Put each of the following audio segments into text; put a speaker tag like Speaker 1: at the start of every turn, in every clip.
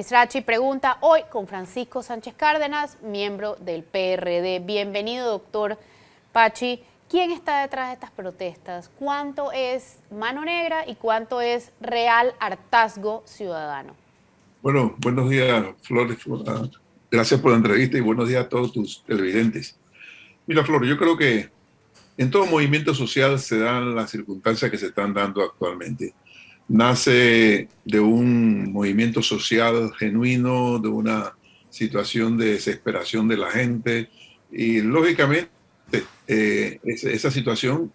Speaker 1: Misrachi pregunta hoy con Francisco Sánchez Cárdenas, miembro del PRD. Bienvenido, doctor Pachi. ¿Quién está detrás de estas protestas? ¿Cuánto es mano negra y cuánto es real hartazgo ciudadano?
Speaker 2: Bueno, buenos días, Flores. Gracias por la entrevista y buenos días a todos tus televidentes. Mira, Flor, yo creo que en todo movimiento social se dan las circunstancias que se están dando actualmente. Nace de un movimiento social genuino, de una situación de desesperación de la gente y lógicamente esa situación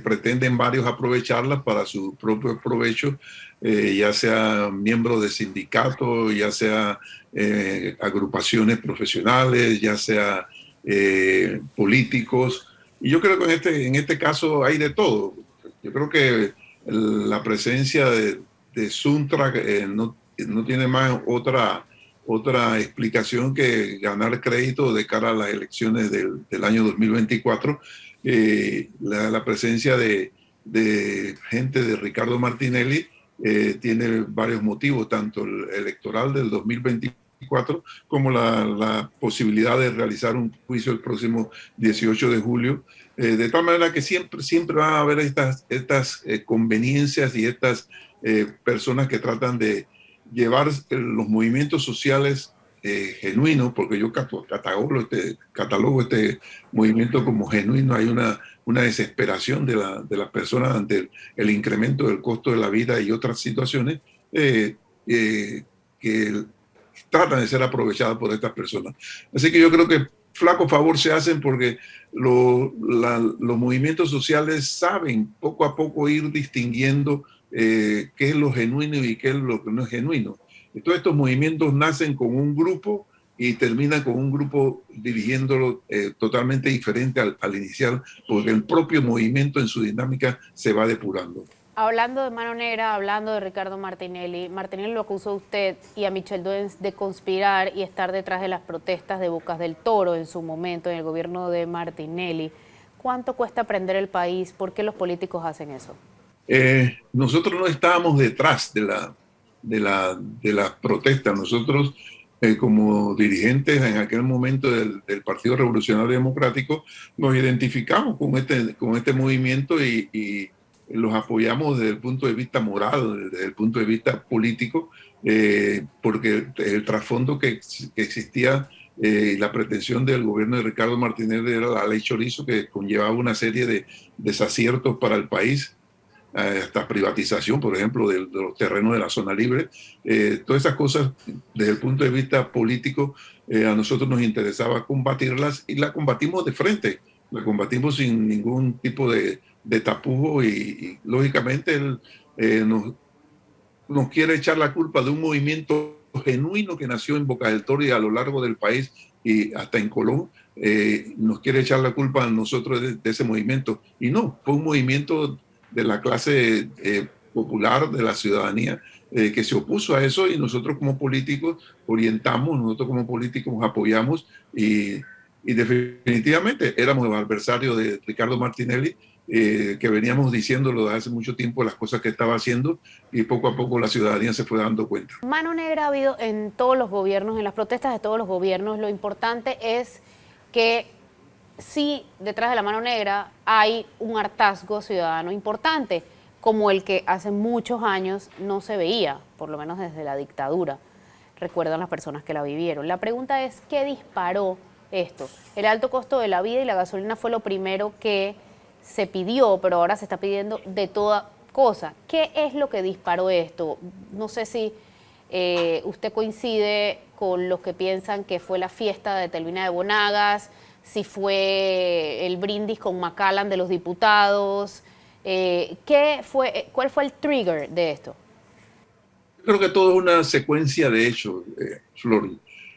Speaker 2: pretenden varios aprovecharla para su propio provecho, ya sea miembros de sindicatos, ya sea agrupaciones profesionales, ya sea políticos. Y yo creo que en este caso hay de todo. Yo creo que la presencia de Suntra no tiene más otra explicación que ganar crédito de cara a las elecciones del año 2024. La presencia de gente de Ricardo Martinelli tiene varios motivos, tanto el electoral del 2024 como la posibilidad de realizar un juicio el próximo 18 de julio. De tal manera que siempre van a haber estas conveniencias y estas personas que tratan de llevar los movimientos sociales genuinos, porque yo catalogo este movimiento como genuino. Hay una desesperación de las personas ante el incremento del costo de la vida y otras situaciones que tratan de ser aprovechadas por estas personas. Así que yo creo que flaco favor se hacen porque los movimientos sociales saben poco a poco ir distinguiendo qué es lo genuino y qué es lo que no es genuino. Y todos estos movimientos nacen con un grupo y terminan con un grupo dirigiéndolo totalmente diferente al inicial, porque el propio movimiento en su dinámica se va depurando.
Speaker 1: Hablando de mano negra, hablando de Ricardo Martinelli, Martinelli lo acusó a usted y a Michel Duens de conspirar y estar detrás de las protestas de Bocas del Toro en su momento, en el gobierno de Martinelli. ¿Cuánto cuesta aprender el país? ¿Por qué los políticos hacen eso?
Speaker 2: Nosotros no estábamos detrás de la protesta. Nosotros, como dirigentes en aquel momento del Partido Revolucionario Democrático, nos identificamos con este movimiento y los apoyamos desde el punto de vista moral, desde el punto de vista político, porque el trasfondo que existía y la pretensión del gobierno de Ricardo Martinelli era la ley Chorizo, que conllevaba una serie de desaciertos para el país, hasta privatización, por ejemplo, de los terrenos de la zona libre. Todas esas cosas, desde el punto de vista político, a nosotros nos interesaba combatirlas y la combatimos de frente, la combatimos sin ningún tipo de tapujo y lógicamente él nos quiere echar la culpa de un movimiento genuino que nació en Bocas del Toro y a lo largo del país y hasta en Colón. Nos quiere echar la culpa a nosotros de ese movimiento y no, fue un movimiento de la clase popular, de la ciudadanía, que se opuso a eso y nosotros como políticos orientamos, nosotros como políticos apoyamos y definitivamente éramos el adversario de Ricardo Martinelli, que veníamos diciéndolo desde hace mucho tiempo las cosas que estaba haciendo y poco a poco la ciudadanía se fue dando cuenta.
Speaker 1: Mano negra ha habido en todos los gobiernos, en las protestas de todos los gobiernos. Lo importante es que sí, detrás de la mano negra hay un hartazgo ciudadano importante, como el que hace muchos años no se veía, por lo menos desde la dictadura. Recuerdan las personas que la vivieron. La pregunta es, ¿qué disparó esto? El alto costo de la vida y la gasolina fue lo primero que se pidió, pero ahora se está pidiendo de toda cosa. ¿Qué es lo que disparó esto? No sé si usted coincide con los que piensan que fue la fiesta de Telvina de Bonagas, si fue el brindis con Macallan de los diputados. ¿Cuál fue el trigger de esto?
Speaker 2: Creo que todo es una secuencia de hechos, Flor.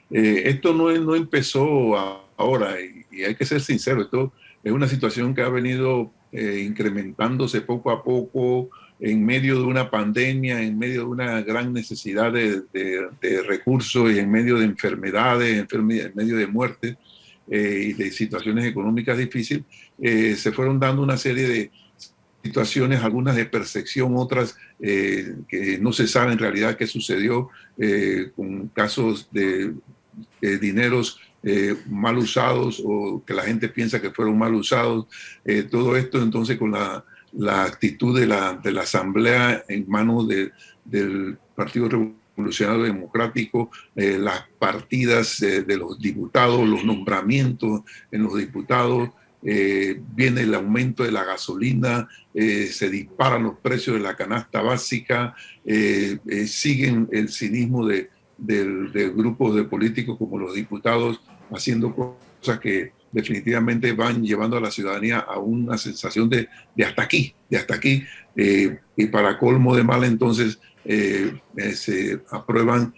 Speaker 2: Esto no empezó ahora y hay que ser sincero, esto es una situación que ha venido incrementándose poco a poco en medio de una pandemia, en medio de una gran necesidad de recursos y en medio de enfermedades, en medio de muertes y de situaciones económicas difíciles. Se fueron dando una serie situaciones, algunas de percepción, otras que no se sabe en realidad qué sucedió, con casos de dineros mal usados o que la gente piensa que fueron mal usados. Todo esto entonces con la actitud de la Asamblea en manos del Partido Revolucionario Democrático, las partidas de los diputados, los nombramientos en los diputados, viene el aumento de la gasolina, se disparan los precios de la canasta básica, siguen el cinismo de grupos de políticos como los diputados haciendo cosas que definitivamente van llevando a la ciudadanía a una sensación de hasta aquí, de hasta aquí. Y para colmo de mal, entonces se aprueban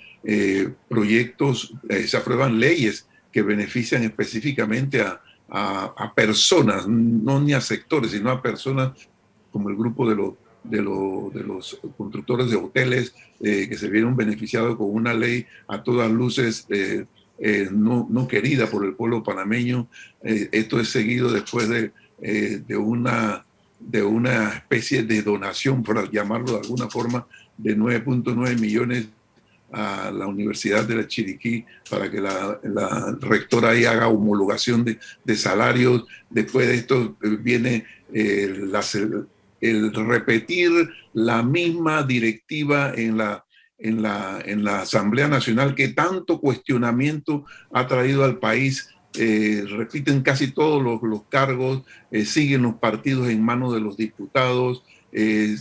Speaker 2: proyectos, se aprueban leyes que benefician específicamente a personas, no ni a sectores, sino a personas como el grupo de los constructores de hoteles que se vieron beneficiados con una ley a todas luces no querida por el pueblo panameño. Esto es seguido después de una especie de donación, por llamarlo de alguna forma, de 9.9 millones a la Universidad de la Chiriquí para que la rectora ahí haga homologación de salarios. Después de esto viene el repetir la misma directiva en la Asamblea Nacional que tanto cuestionamiento ha traído al país. Repiten casi todos los cargos, siguen los partidos en manos de los diputados.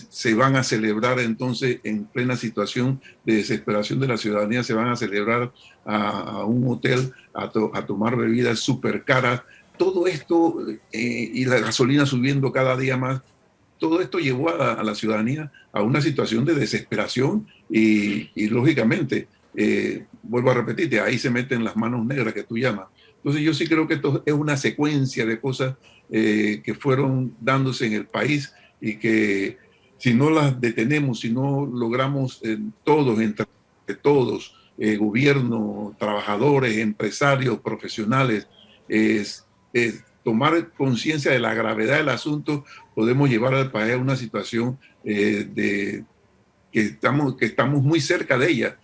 Speaker 2: Se van a celebrar entonces en plena situación de desesperación de la ciudadanía, se van a celebrar a un hotel a tomar bebidas súper caras. Todo esto y la gasolina subiendo cada día más, todo esto llevó a la ciudadanía a una situación de desesperación y lógicamente, vuelvo a repetirte, ahí se meten las manos negras que tú llamas. Entonces yo sí creo que esto es una secuencia de cosas que fueron dándose en el país y que si no las detenemos, si no logramos todos, entre todos, gobierno, trabajadores, empresarios, profesionales, tomar conciencia de la gravedad del asunto, podemos llevar al país a una situación que estamos muy cerca de ella.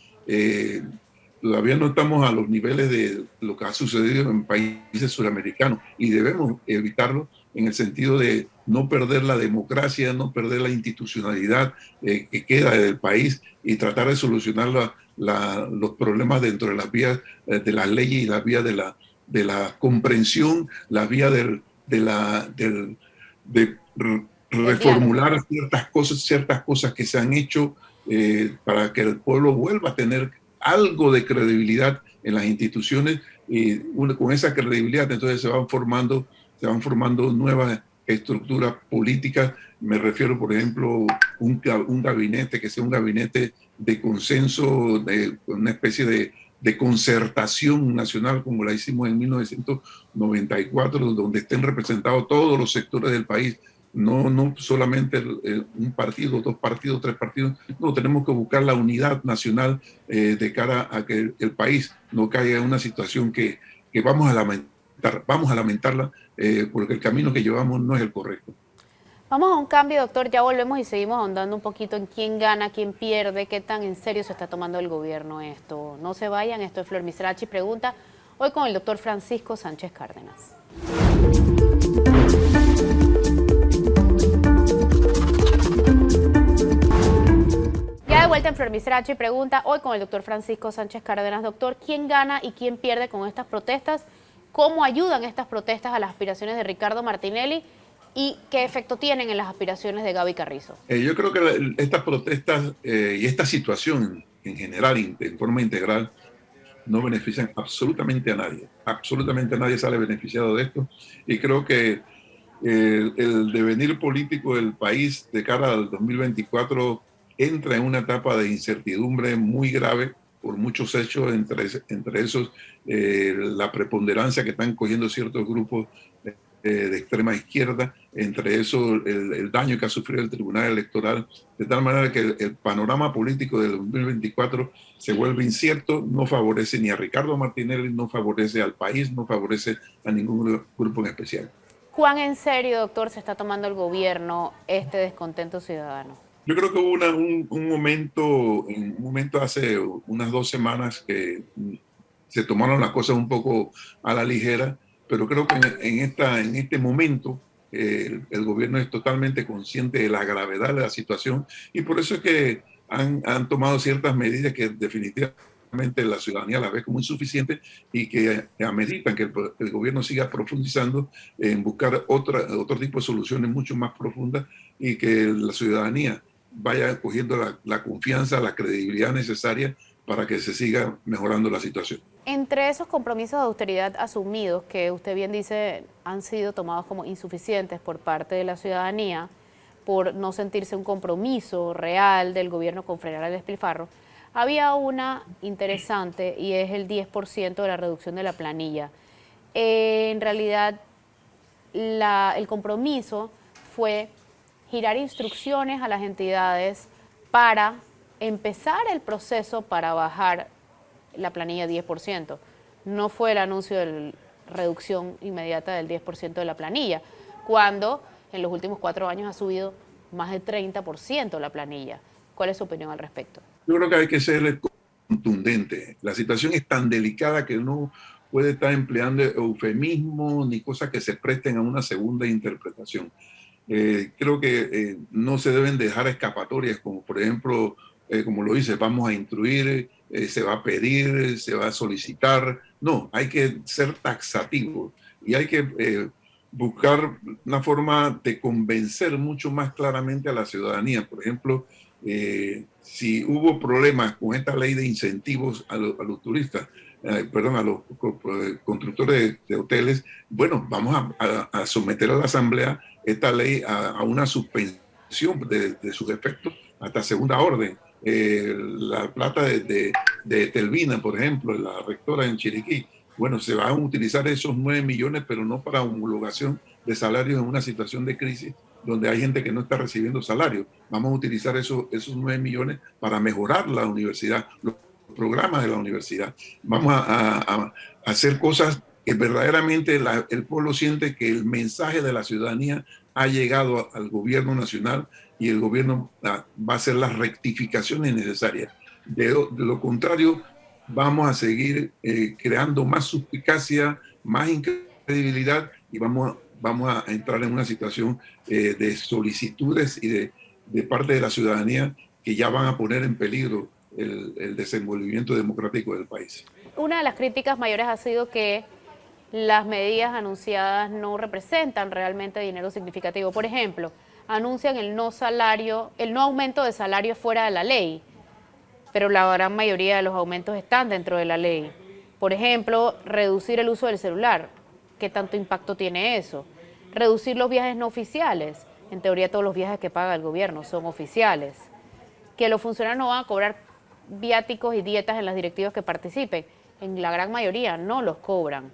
Speaker 2: Todavía no estamos a los niveles de lo que ha sucedido en países suramericanos y debemos evitarlo en el sentido de no perder la democracia, no perder la institucionalidad que queda del país y tratar de solucionar los problemas dentro de las vías de las leyes y las vías de la comprensión, las vías de reformular ciertas cosas que se han hecho para que el pueblo vuelva a tener algo de credibilidad en las instituciones y con esa credibilidad entonces se van formando nuevas estructuras políticas. Me refiero, por ejemplo, un gabinete que sea un gabinete de consenso, de una especie de concertación nacional como la hicimos en 1994, donde estén representados todos los sectores del país, no solamente un partido, dos partidos, tres partidos. No, tenemos que buscar la unidad nacional de cara a que el país no caiga en una situación que vamos a lamentarla porque el camino que llevamos no es el correcto.
Speaker 1: Vamos a un cambio, doctor, ya volvemos y seguimos ahondando un poquito en quién gana, quién pierde, qué tan en serio se está tomando el gobierno esto. No se vayan, esto es Flor Misrachi Pregunta, hoy con el doctor Francisco Sánchez Cárdenas. Ya de vuelta en Flor Misrachi Pregunta, hoy con el doctor Francisco Sánchez Cárdenas. Doctor, ¿quién gana y quién pierde con estas protestas? ¿Cómo ayudan estas protestas a las aspiraciones de Ricardo Martinelli? ¿Y qué efecto tienen en las aspiraciones de Gaby Carrizo?
Speaker 2: Yo creo que estas protestas y esta situación en general, en forma integral, no benefician absolutamente a nadie. Absolutamente nadie sale beneficiado de esto. Y creo que el devenir político del país de cara al 2024 entra en una etapa de incertidumbre muy grave por muchos hechos, entre esos la preponderancia que están cogiendo ciertos grupos de extrema izquierda, entre eso el daño que ha sufrido el Tribunal Electoral, de tal manera que el panorama político del 2024 se vuelve incierto, no favorece ni a Ricardo Martinelli, no favorece al país, no favorece a ningún grupo en especial.
Speaker 1: ¿Cuán en serio, doctor, se está tomando el gobierno este descontento ciudadano?
Speaker 2: Yo creo que hubo un momento hace unas 2 semanas que se tomaron las cosas un poco a la ligera, pero creo que en este momento el gobierno es totalmente consciente de la gravedad de la situación y por eso es que han tomado ciertas medidas que definitivamente la ciudadanía la ve como insuficientes y que ameritan que el gobierno siga profundizando en buscar otro tipo de soluciones mucho más profundas y que la ciudadanía vaya cogiendo la confianza, la credibilidad necesaria para que se siga mejorando la situación.
Speaker 1: Entre esos compromisos de austeridad asumidos, que usted bien dice han sido tomados como insuficientes por parte de la ciudadanía, por no sentirse un compromiso real del gobierno con frenar el despilfarro, había una interesante y es el 10% de la reducción de la planilla. En realidad, el compromiso fue girar instrucciones a las entidades para empezar el proceso para bajar la planilla 10%. No fue el anuncio de reducción inmediata del 10% de la planilla, cuando en los últimos 4 años ha subido más de 30% la planilla. ¿Cuál es su opinión al respecto?
Speaker 2: Yo creo que hay que ser contundente. La situación es tan delicada que no puede estar empleando eufemismos ni cosas que se presten a una segunda interpretación. Creo que no se deben dejar escapatorias, como por ejemplo, como lo dice, vamos a instruir, se va a pedir, se va a solicitar. No, hay que ser taxativo y hay que buscar una forma de convencer mucho más claramente a la ciudadanía. Por ejemplo, si hubo problemas con esta ley de incentivos a los turistas, perdón, a los constructores de hoteles, bueno, vamos a someter a la Asamblea esta ley a una suspensión de sus efectos hasta segunda orden. La plata de Telvina, por ejemplo, la rectora en Chiriquí, bueno, se van a utilizar esos 9 millones, pero no para homologación de salarios en una situación de crisis donde hay gente que no está recibiendo salario. Vamos a utilizar esos 9 millones para mejorar la universidad, los programas de la universidad. Vamos a hacer cosas que verdaderamente el pueblo siente que el mensaje de la ciudadanía ha llegado al gobierno nacional y el gobierno va a hacer las rectificaciones necesarias. De lo contrario, vamos a seguir creando más suspicacia, más incredibilidad y vamos a entrar en una situación de solicitudes y de parte de la ciudadanía que ya van a poner en peligro el desenvolvimiento democrático del país.
Speaker 1: Una de las críticas mayores ha sido que las medidas anunciadas no representan realmente dinero significativo. Por ejemplo, anuncian el no aumento de salario fuera de la ley, pero la gran mayoría de los aumentos están dentro de la ley. Por ejemplo, reducir el uso del celular. ¿Qué tanto impacto tiene eso? Reducir los viajes no oficiales. En teoría todos los viajes que paga el gobierno son oficiales. Que los funcionarios no van a cobrar viáticos y dietas en las directivas que participen. En la gran mayoría no los cobran.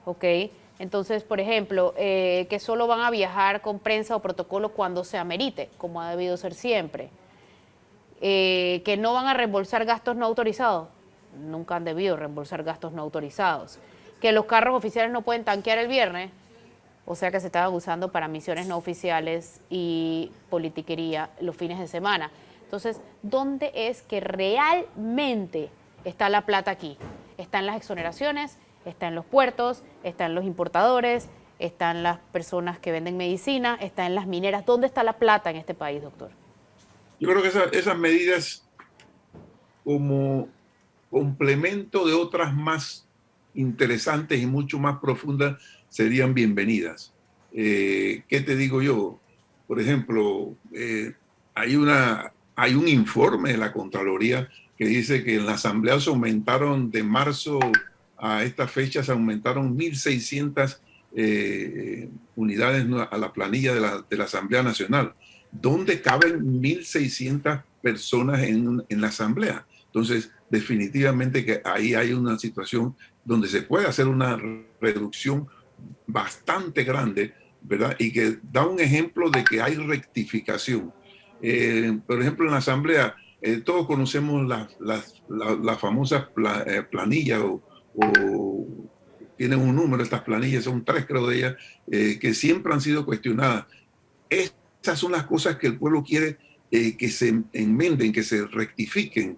Speaker 1: ¿Ok? Entonces, por ejemplo, que solo van a viajar con prensa o protocolo cuando se amerite, como ha debido ser siempre. Que no van a reembolsar gastos no autorizados. Nunca han debido reembolsar gastos no autorizados. Que los carros oficiales no pueden tanquear el viernes, o sea que se estaban usando para misiones no oficiales y politiquería los fines de semana. Entonces, ¿dónde es que realmente está la plata aquí? ¿Está en las exoneraciones? ¿Está en los puertos? ¿Está en los importadores? ¿Está en las personas que venden medicina? ¿Está en las mineras? ¿Dónde está la plata en este país, doctor?
Speaker 2: Yo creo que esas medidas, como complemento de otras más interesantes y mucho más profundas, serían bienvenidas. ¿Qué te digo yo? Por ejemplo, hay un informe de la Contraloría que dice que en la Asamblea se aumentaron de marzo a esta fecha, se aumentaron 1.600 unidades a la planilla de la Asamblea Nacional. ¿Dónde caben 1.600 personas en la Asamblea? Entonces, definitivamente que ahí hay una situación donde se puede hacer una reducción bastante grande, ¿verdad? Y que da un ejemplo de que hay rectificación. Por ejemplo, en la Asamblea, todos conocemos la famosa planilla o tienen un número, estas planillas, son 3 creo de ellas, que siempre han sido cuestionadas. Estas son las cosas que el pueblo quiere que se enmenden, que se rectifiquen.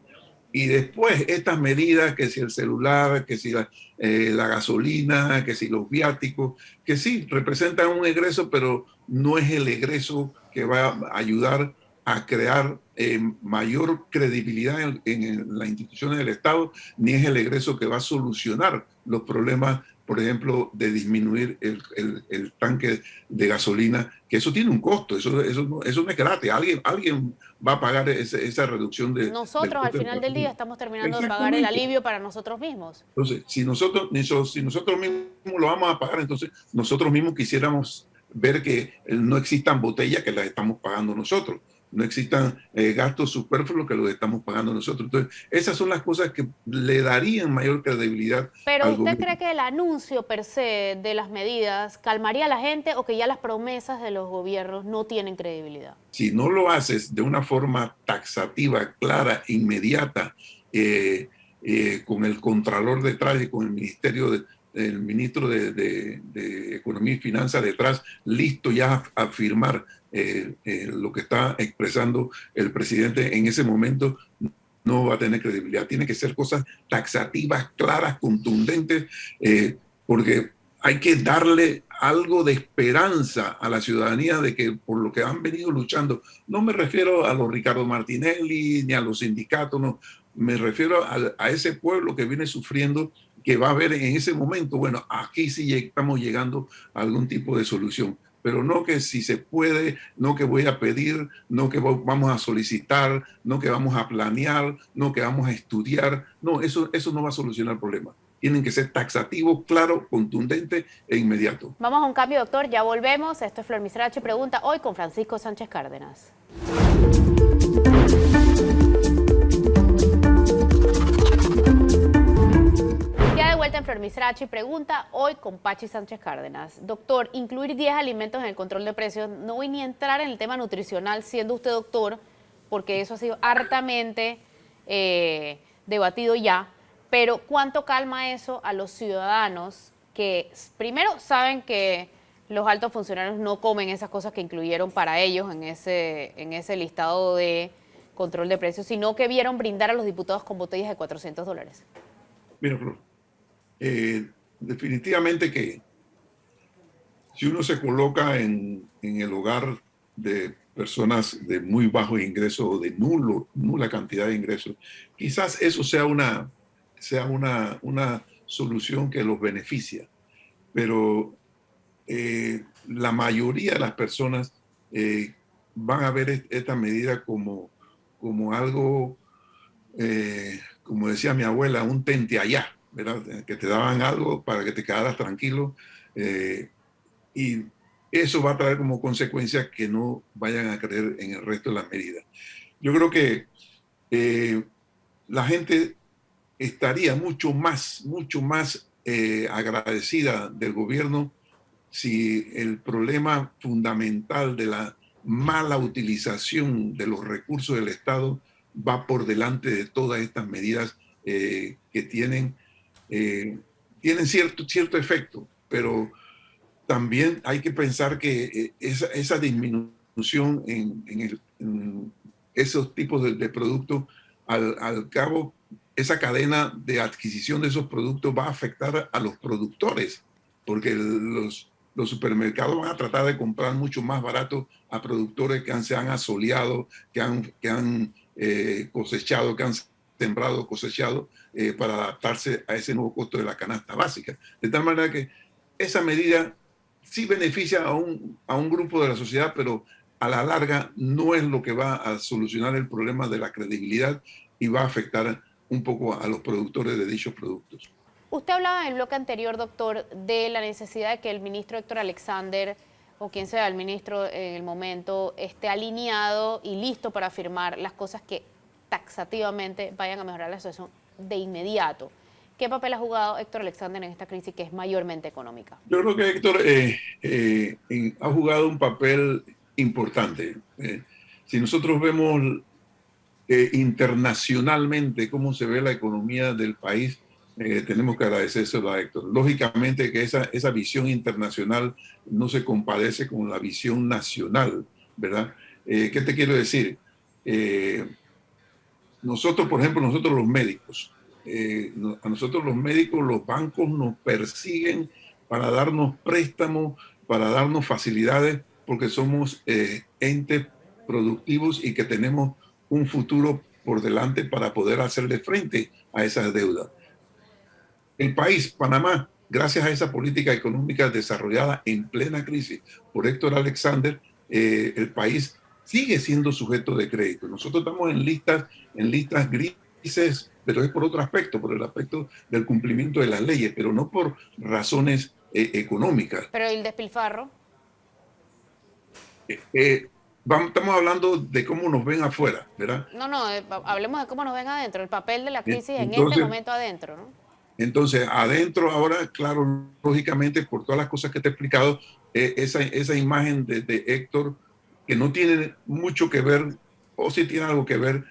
Speaker 2: Y después estas medidas, que si el celular, que si la gasolina, que si los viáticos, que sí, representan un egreso, pero no es el egreso que va a ayudar a crear mayor credibilidad en las instituciones del Estado, ni es el egreso que va a solucionar los problemas, por ejemplo, de disminuir el tanque de gasolina, que eso tiene un costo, eso no es gratis, alguien va a pagar esa reducción
Speaker 1: Nosotros al final del día estamos terminando de pagar el
Speaker 2: Exactamente.
Speaker 1: alivio para nosotros mismos.
Speaker 2: Entonces, si nosotros mismos lo vamos a pagar, entonces nosotros mismos quisiéramos ver que no existan botellas que las estamos pagando nosotros, no existan gastos superfluos que los estamos pagando nosotros. Entonces, esas son las cosas que le darían mayor credibilidad
Speaker 1: Pero
Speaker 2: al
Speaker 1: ¿usted
Speaker 2: gobierno.
Speaker 1: cree que el anuncio per se de las medidas calmaría a la gente o que ya las promesas de los gobiernos no tienen credibilidad?
Speaker 2: Si no lo haces de una forma taxativa, clara, inmediata, con el contralor detrás y con el ministro de Economía y Finanzas detrás, listo ya a firmar lo que está expresando el presidente en ese momento, no va a tener credibilidad. Tiene que ser cosas taxativas, claras, contundentes, porque hay que darle algo de esperanza a la ciudadanía de que por lo que han venido luchando, no me refiero a los Ricardo Martinelli ni a los sindicatos, no, me refiero a ese pueblo que viene sufriendo, que va a ver en ese momento, bueno, aquí sí estamos llegando a algún tipo de solución, pero no que si se puede, no que voy a pedir, no que vamos a solicitar, no que vamos a planear, no que vamos a estudiar, no, eso no va a solucionar el problema. Tienen que ser taxativos, claros, contundentes e inmediatos.
Speaker 1: Vamos a un cambio, doctor, ya volvemos. Esto es Flor Misrachi Pregunta, hoy con Francisco Sánchez Cárdenas. Ya de vuelta en Flor Misrachi Pregunta, hoy con Pachi Sánchez Cárdenas. Doctor, incluir 10 alimentos en el control de precios, no voy ni a entrar en el tema nutricional siendo usted doctor, porque eso ha sido hartamente debatido ya, pero ¿cuánto calma eso a los ciudadanos que primero saben que los altos funcionarios no comen esas cosas que incluyeron para ellos en ese listado de control de precios, sino que vieron brindar a los diputados con botellas de $400?
Speaker 2: Mira, Flor, definitivamente que si uno se coloca en el hogar de personas de muy bajo ingreso o de nula cantidad de ingresos, quizás eso sea una solución que los beneficia, pero la mayoría de las personas van a ver esta medida como algo, como decía mi abuela, un tente allá, ¿verdad? Que te daban algo para que te quedaras tranquilo, y eso va a traer como consecuencia que no vayan a creer en el resto de las medidas. Yo creo que la gente estaría mucho más agradecida del gobierno si el problema fundamental de la mala utilización de los recursos del Estado va por delante de todas estas medidas que tienen cierto efecto, pero también hay que pensar que esa disminución en esos tipos de productos, al cabo, esa cadena de adquisición de esos productos va a afectar a los productores, porque los supermercados van a tratar de comprar mucho más barato a productores que se han asoleado, que han cosechado, que han sembrado, cosechado, para adaptarse a ese nuevo costo de la canasta básica. De tal manera que esa medida sí beneficia a un grupo de la sociedad, pero a la larga no es lo que va a solucionar el problema de la credibilidad y va a afectar un poco a los productores de dichos productos.
Speaker 1: Usted hablaba en el bloque anterior, doctor, de la necesidad de que el ministro Héctor Alexander, o quien sea el ministro en el momento, esté alineado y listo para firmar las cosas que taxativamente vayan a mejorar la situación de inmediato. ¿Qué papel ha jugado Héctor Alexander en esta crisis que es mayormente económica?
Speaker 2: Yo creo que Héctor ha jugado un papel importante. Si nosotros vemos internacionalmente cómo se ve la economía del país, tenemos que agradecérselo a Héctor. Lógicamente que esa visión internacional no se compadece con la visión nacional, ¿verdad? ¿Qué te quiero decir? Nosotros, por ejemplo, nosotros los médicos, a nosotros los médicos, los bancos nos persiguen para darnos préstamos, para darnos facilidades, porque somos entes productivos y que tenemos un futuro por delante para poder hacerle frente a esas deudas. El país, Panamá, gracias a esa política económica desarrollada en plena crisis por Héctor Alexander, el país sigue siendo sujeto de crédito. Nosotros estamos en listas grises, pero es por otro aspecto, por el aspecto del cumplimiento de las leyes, pero no por razones económicas.
Speaker 1: Pero el despilfarro.
Speaker 2: Estamos hablando de cómo nos ven afuera, ¿verdad?
Speaker 1: No, hablemos de cómo nos ven adentro, el papel de la crisis en este momento adentro, ¿no?
Speaker 2: Entonces, adentro ahora, claro, lógicamente, por todas las cosas que te he explicado, esa imagen de Héctor, que no tiene mucho que ver, o sí tiene algo que ver,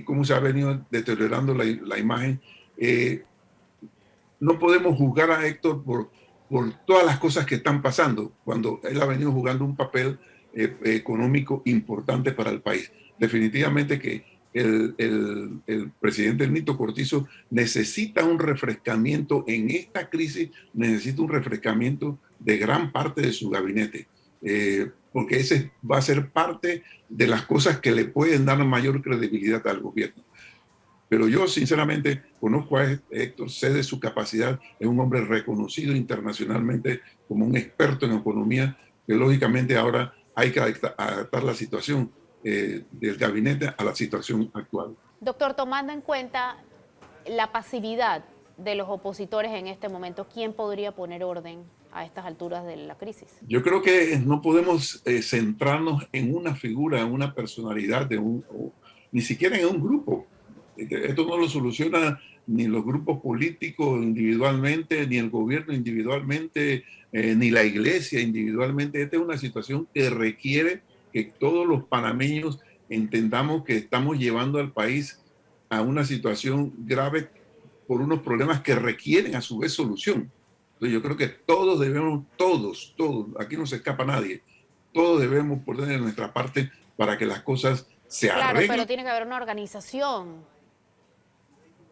Speaker 2: cómo se ha venido deteriorando la imagen. No podemos juzgar a Héctor por todas las cosas que están pasando, cuando él ha venido jugando un papel económico importante para el país. Definitivamente que el presidente Nito Cortizo necesita un refrescamiento en esta crisis, necesita un refrescamiento de gran parte de su gabinete, porque ese va a ser parte de las cosas que le pueden dar mayor credibilidad al gobierno. Pero yo sinceramente conozco a Héctor, sé de su capacidad, es un hombre reconocido internacionalmente como un experto en economía, que lógicamente ahora hay que adaptar la situación del gabinete a la situación actual.
Speaker 1: Doctor, tomando en cuenta la pasividad de los opositores en este momento, ¿quién podría poner orden a estas alturas de la crisis?
Speaker 2: Yo creo que no podemos centrarnos en una figura, en una personalidad, ni siquiera en un grupo. Esto no lo soluciona ni los grupos políticos individualmente, ni el gobierno individualmente, ni la iglesia individualmente. Esta es una situación que requiere que todos los panameños entendamos que estamos llevando al país a una situación grave por unos problemas que requieren a su vez solución. Entonces yo creo que todos debemos, todos, aquí no se escapa nadie, todos debemos poner de nuestra parte para que las cosas se arreglen.
Speaker 1: Claro, pero tiene que haber una organización.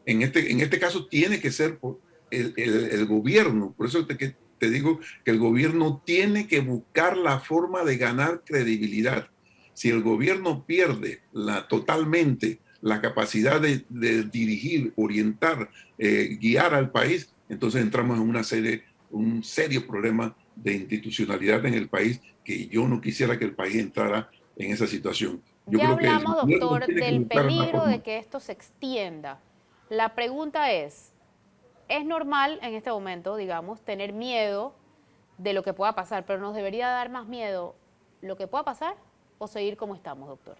Speaker 2: En este caso tiene que ser por el gobierno, por eso te digo que el gobierno tiene que buscar la forma de ganar credibilidad. Si el gobierno pierde totalmente la capacidad de dirigir, orientar, guiar al país, entonces entramos en un serio problema de institucionalidad en el país, que yo no quisiera que el país entrara en esa situación. Yo
Speaker 1: ya
Speaker 2: creo
Speaker 1: hablamos,
Speaker 2: que
Speaker 1: doctor, del peligro de que esto se extienda. La pregunta es normal en este momento, digamos, tener miedo de lo que pueda pasar, pero ¿nos debería dar más miedo lo que pueda pasar o seguir como estamos, doctor?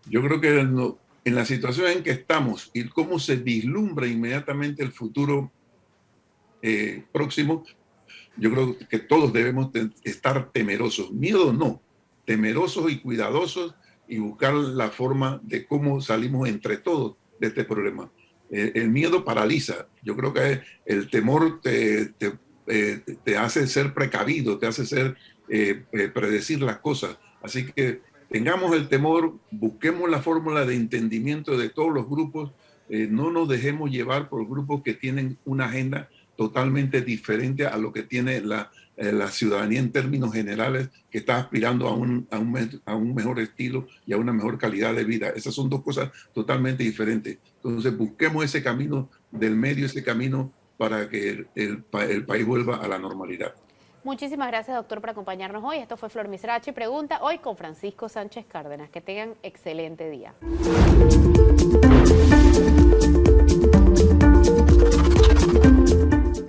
Speaker 2: Yo creo que en la situación en que estamos y cómo se vislumbra inmediatamente el futuro próximo, yo creo que todos debemos estar temerosos. Miedo no, temerosos y cuidadosos, y buscar la forma de cómo salimos entre todos de este problema. El miedo paraliza. Yo creo que el temor te hace ser precavido, te hace predecir las cosas. Así que tengamos el temor, busquemos la fórmula de entendimiento de todos los grupos, no nos dejemos llevar por grupos que tienen una agenda totalmente diferente a lo que tiene la ciudadanía en términos generales, que está aspirando a un mejor estilo y a una mejor calidad de vida. Esas son dos cosas totalmente diferentes. Entonces busquemos ese camino del medio, ese camino para que el país vuelva a la normalidad.
Speaker 1: Muchísimas gracias, doctor, por acompañarnos hoy. Esto fue Flor Misrachi Pregunta, hoy con Francisco Sánchez Cárdenas. Que tengan excelente día.